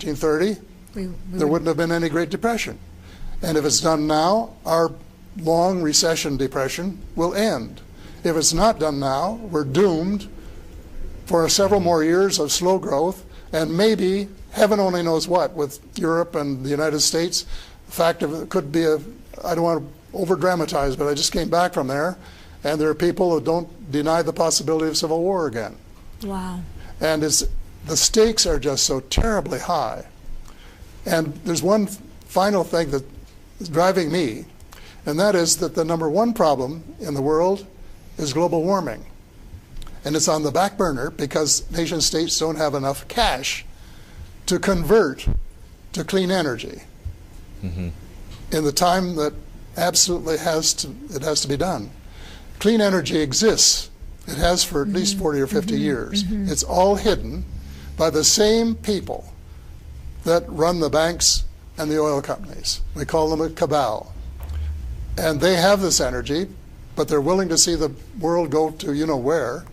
1930, there wouldn't have been any Great Depression. And if it's done now, our long recession depression will end. If it's not done now, we're doomed for several more years of slow growth, and maybe, heaven only knows what, with Europe and the United States. The fact of it could be I don't want to over-dramatize, but I just came back from there, and there are people who don't deny the possibility of civil war again. Wow. And the stakes are just so terribly high. And there's one final thing that is driving me, and that is that the number one problem in the world is global warming. And it's on the back burner because nation states don't have enough cash to convert to clean energy in the time that absolutely has to be done. Clean energy exists. It has for at least 40 or 50 years. It's all hidden by the same people that run the banks and the oil companies. We call them a cabal. And they have this energy, but they're willing to see the world go to you-know-where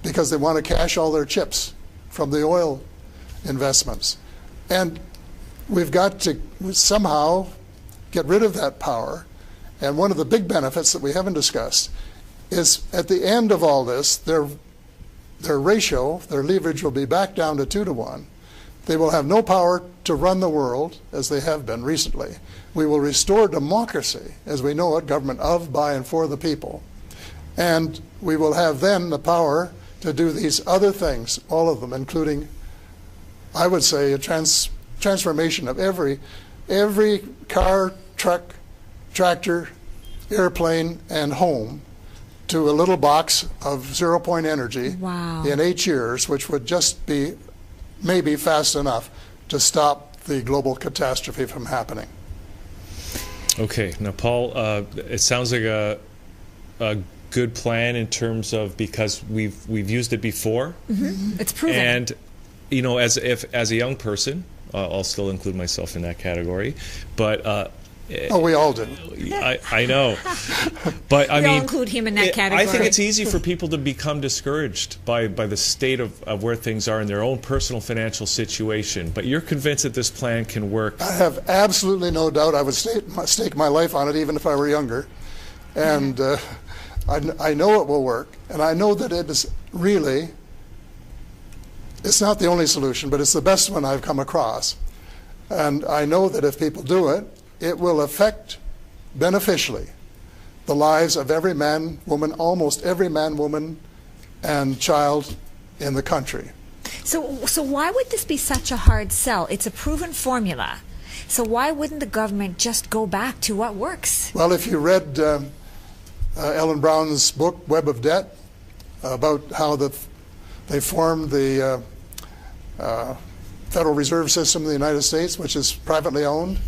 because they want to cash all their chips from the oil investments. And we've got to somehow get rid of that power. And one of the big benefits that we haven't discussed is at the end of all this, their ratio, their leverage will be back down to 2 to 1. They will have no power to run the world, as they have been recently. We will restore democracy, as we know it, government of, by, and for the people. And we will have then the power to do these other things, all of them, including, I would say, a transformation of every car, truck, tractor, airplane, and home to a little box of zero-point energy in 8 years, which would just be maybe fast enough to stop the global catastrophe from happening. Okay, now Paul, it sounds like a good plan in terms of, because we've used it before. It's proven. And you know, as a young person, I'll still include myself in that category, but oh, we all do. I know, but I mean, include him in that category. I think it's easy for people to become discouraged by the state of where things are in their own personal financial situation. But you're convinced that this plan can work. I have absolutely no doubt. I would stake my life on it, even if I were younger. And I know it will work, and I know that it is really. It's not the only solution, but it's the best one I've come across. And I know that if people do it, it will affect beneficially the lives of every man, woman, almost every man, woman, and child in the country. So why would this be such a hard sell? It's a proven formula. So why wouldn't the government just go back to what works? Well, if you read Ellen Brown's book, Web of Debt, about how they formed the Federal Reserve System in the United States, which is privately owned,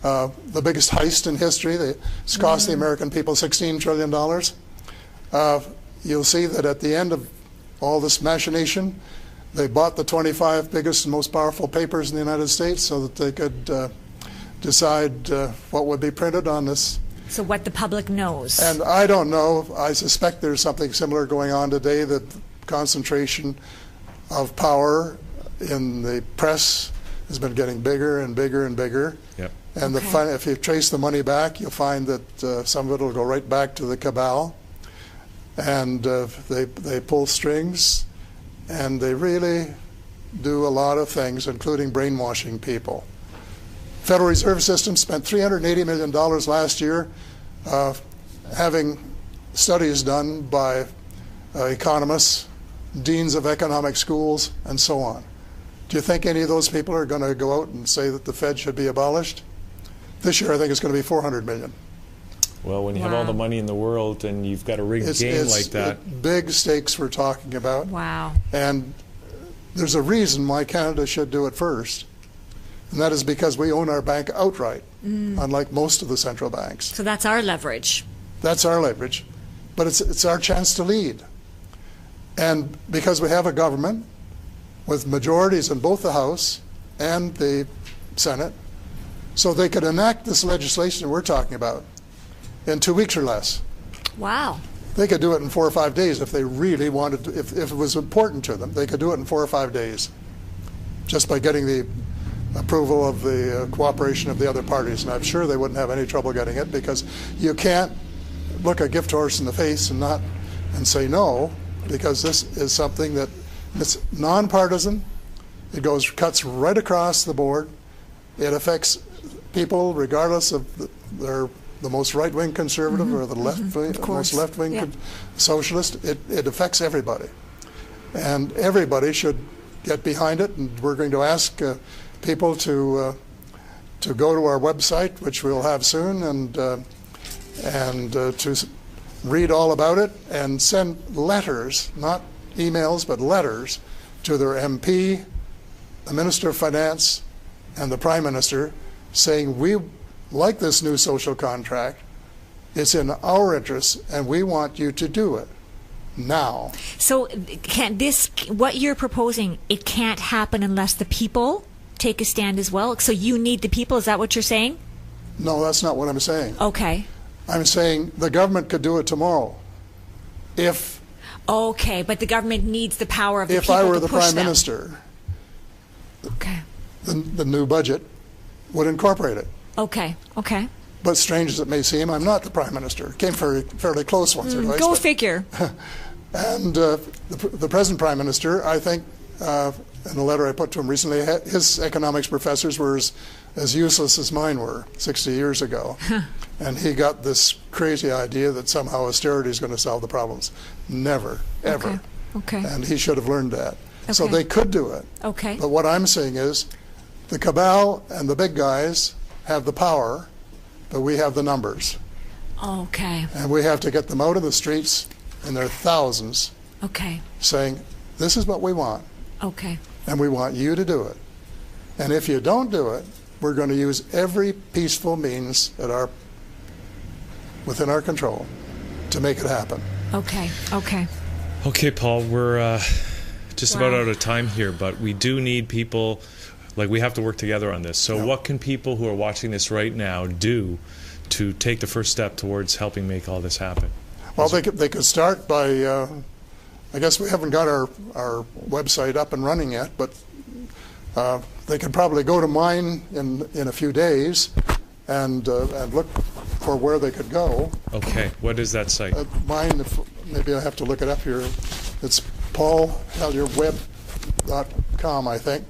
the biggest heist in history. It's cost the American people $16 trillion. You'll see that at the end of all this machination, they bought the 25 biggest and most powerful papers in the United States so that they could decide what would be printed on this. So what the public knows. And I don't know. I suspect there's something similar going on today, that concentration of power in the press has been getting bigger and bigger and bigger. Yep. And if you trace the money back, you'll find that some of it will go right back to the cabal. And they pull strings, and they really do a lot of things, including brainwashing people. Federal Reserve System spent $380 million last year having studies done by economists, deans of economic schools, and so on. Do you think any of those people are going to go out and say that the Fed should be abolished? This year, I think it's going to be $400 million. Well, when you have all the money in the world and you've got a rigged game like that. Big stakes we're talking about. Wow. And there's a reason why Canada should do it first. And that is because we own our bank outright, unlike most of the central banks. So that's our leverage. That's our leverage. But it's our chance to lead. And because we have a government with majorities in both the House and the Senate, so they could enact this legislation we're talking about in 2 weeks or less. Wow. They could do it in 4 or 5 days if they really wanted to. If it was important to them, they could do it in 4 or 5 days. just by getting the approval of the cooperation of the other parties. And I'm sure they wouldn't have any trouble getting it, because you can't look a gift horse in the face and say no, because this is something that it's nonpartisan. It cuts right across the board. It affects people regardless of the most right-wing conservative or the most left-wing socialist. It affects everybody, and everybody should get behind it. And we're going to ask people to go to our website, which we'll have soon, and to read all about it and send letters, not emails, but letters to their MP, the Minister of Finance, and the Prime Minister, saying we like this new social contract. It's in our interest, and we want you to do it now. So what you're proposing, it can't happen unless the people take a stand as well? So you need the people, is that what you're saying? No, that's not what I'm saying. Okay. I'm saying the government could do it tomorrow if... Okay, but the government needs the power of the people to push them. If I were the Prime Minister, okay, the new budget would incorporate it. Okay, okay. But strange as it may seem, I'm not the Prime Minister. Came fairly close once or twice. Go figure. And the present Prime Minister, I think, in a letter I put to him recently, his economics professors were as useless as mine were 60 years ago. And he got this crazy idea that somehow austerity is going to solve the problems. Never, ever. Okay. And he should have learned that. Okay. So they could do it. Okay. But what I'm saying is the cabal and the big guys have the power, but we have the numbers. Okay. And we have to get them out of the streets, and there are thousands, okay, saying, this is what we want. Okay. And we want you to do it. And if you don't do it, we're going to use every peaceful means within our control to make it happen. Okay. Okay. Okay, Paul, we're just about out of time here, but we do need people, like we have to work together on this. So what can people who are watching this right now do to take the first step towards helping make all this happen? Well, they could start by, I guess we haven't got our website up and running yet, but they could probably go to mine in a few days and look for where they could go. Okay, what is that site? Mine, maybe I have to look it up here. It's P.Hallyer.com, I think.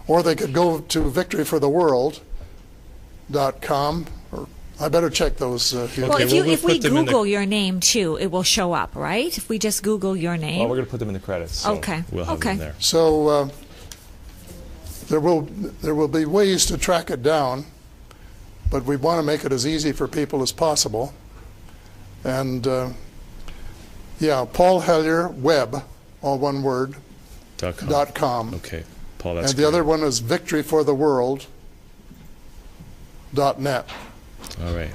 Or they could go to victoryfortheworld.com. Or I better check those here. Well, if we Google your name too, it will show up, right? If we just Google your name. Well, we're going to put them in the credits. So okay. We'll have them there. So there will be ways to track it down, but we want to make it as easy for people as possible. And P.Hallyer web, all one word, .com. Okay, Paul, that's And the other one is victoryfortheworld.net. All right.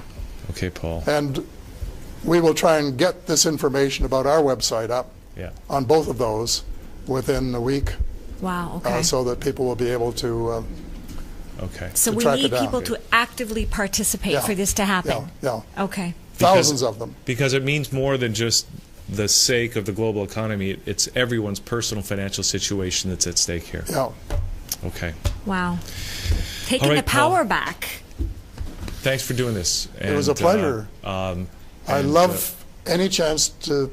Okay, Paul. And we will try and get this information about our website up on both of those within a week. Wow, okay. So that people will be able to So we need people to actively participate for this to happen. Yeah. Okay. Thousands of them. Because it means more than just the sake of the global economy. It's everyone's personal financial situation that's at stake here. Yeah. Okay. Wow. Taking the power back. Thanks for doing this. It was a pleasure. I love any chance to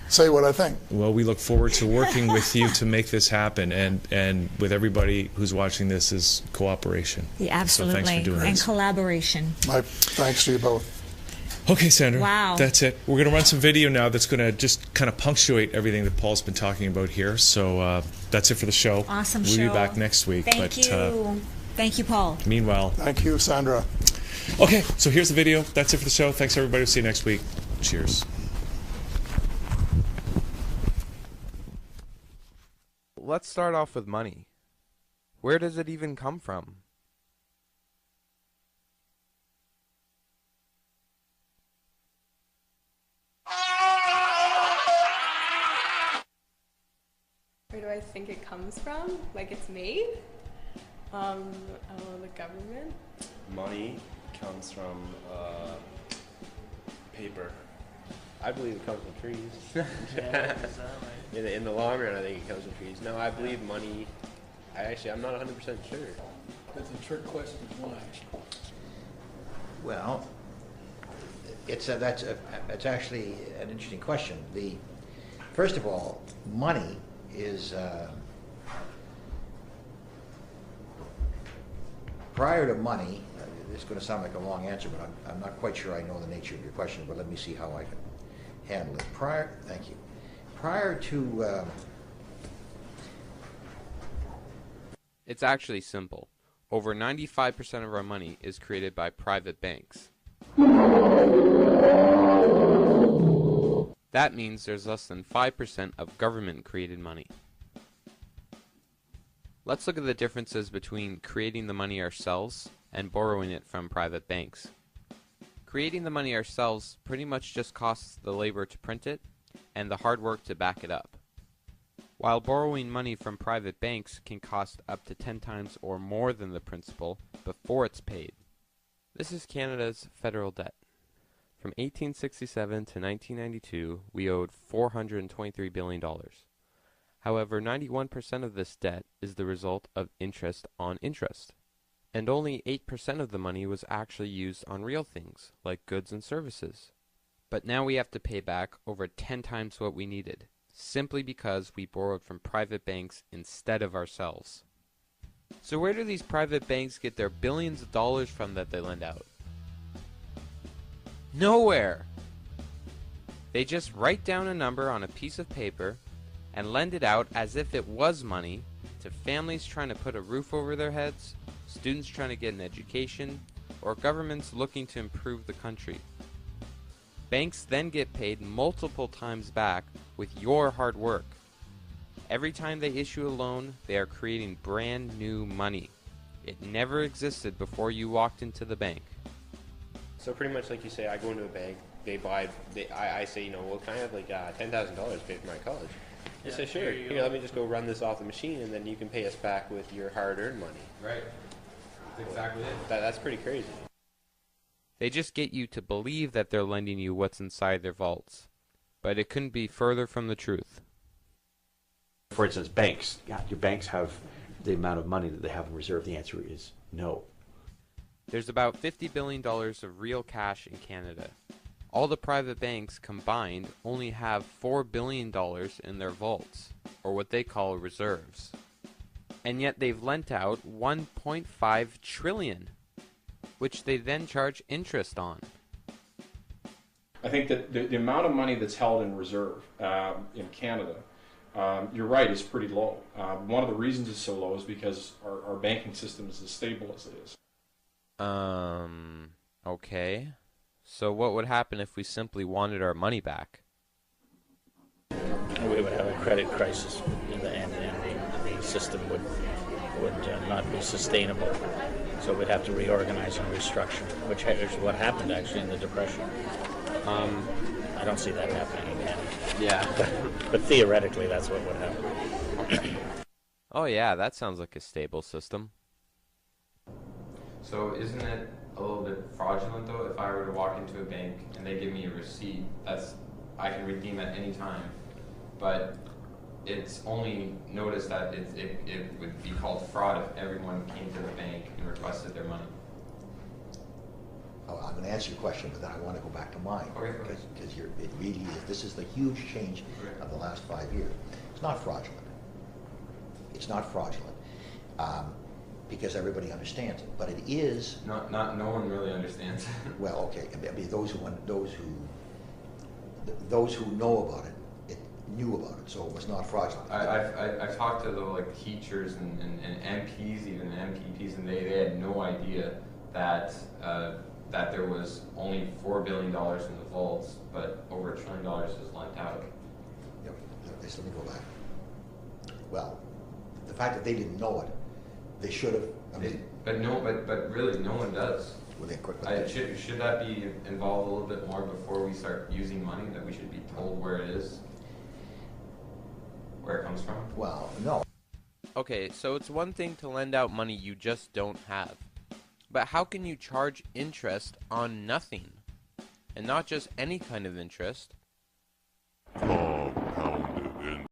say what I think. Well, we look forward to working with you to make this happen, and with everybody who's watching this is cooperation. Yeah, absolutely. So thanks for doing and this. collaboration. My thanks to you both. Okay, Sandra. Wow. That's it. We're going to run some video now that's going to just kind of punctuate everything that Paul's been talking about here. So that's it for the show. Awesome show. We'll be back next week. Thank you. Thank you, Paul. Meanwhile. Thank you, Sandra. Okay, so here's the video. That's it for the show. Thanks, everybody. We'll see you next week. Cheers. Let's start off with money. Where does it even come from? Where do I think it comes from? Like it's made? The government? Money comes from paper. I believe it comes from trees. In the long run, I think it comes from trees. No, I believe money I'm not 100% sure. That's a trick question. Why? Well, that's actually an interesting question. First of all, money is prior to money. It's going to sound like a long answer, but I'm not quite sure I know the nature of your question. But let me see how I can handle it. Thank you. Prior to It's actually simple. Over 95% of our money is created by private banks. That means there's less than 5% of government-created money. Let's look at the differences between creating the money ourselves and borrowing it from private banks. Creating the money ourselves pretty much just costs the labor to print it and the hard work to back it up, while borrowing money from private banks can cost up to 10 times or more than the principal before it's paid. This is Canada's federal debt. From 1867 to 1992, we owed $423 billion. However, 91% of this debt is the result of interest on interest, and only 8% of the money was actually used on real things, like goods and services. But now we have to pay back over 10 times what we needed, simply because we borrowed from private banks instead of ourselves. So where do these private banks get their billions of dollars from that they lend out? Nowhere! They just write down a number on a piece of paper and lend it out as if it was money to families trying to put a roof over their heads, students trying to get an education, or governments looking to improve the country. Banks then get paid multiple times back with your hard work. Every time they issue a loan, they are creating brand new money. It never existed before you walked into the bank. So pretty much like you say, I go into a bank, I say, well, can I have like $10,000 to pay for my college? They say, sure, here, let me just go run this off the machine, and then you can pay us back with your hard-earned money. Right. That's exactly it. That's pretty crazy. They just get you to believe that they're lending you what's inside their vaults. But it couldn't be further from the truth. For instance, banks. Yeah, your banks have the amount of money that they have in reserve. The answer is no. There's about $50 billion of real cash in Canada. All the private banks combined only have $4 billion in their vaults, or what they call reserves. And yet they've lent out $1.5 trillion, which they then charge interest on. I think that the amount of money that's held in reserve in Canada, you're right, is pretty low. One of the reasons it's so low is because our banking system is as stable as it is. Okay. So what would happen if we simply wanted our money back? We would have a credit crisis, and the system would not be sustainable. So we'd have to reorganize and restructure, which is what happened actually in the Depression. I don't see that happening again. Yeah. But theoretically, that's what would happen. Oh yeah, that sounds like a stable system. So isn't it a little bit fraudulent though if I were to walk into a bank and they give me a receipt I can redeem at any time, but it's only noticed that it would be called fraud if everyone came to the bank and requested their money? Oh, I'm going to answer your question, but then I want to go back to mine. Okay. Because it really is. This is the huge change of the last 5 years. It's not fraudulent. It's not fraudulent. Because everybody understands it, but it is. No one really understands it. Well, okay. I mean, those who know about it, knew about it, so it was not fraudulent. I've talked to the teachers and MPs, even MPPs, and they had no idea that there was only $4 billion in the vaults, but over $1 trillion is lent out. Yeah, let me go back. Well, the fact that they didn't know it. They should have. But really, no one does. Well, should that be involved a little bit more before we start using money? That we should be told where it is, where it comes from. Well, no. Okay, so it's one thing to lend out money you just don't have, but how can you charge interest on nothing, and not just any kind of interest?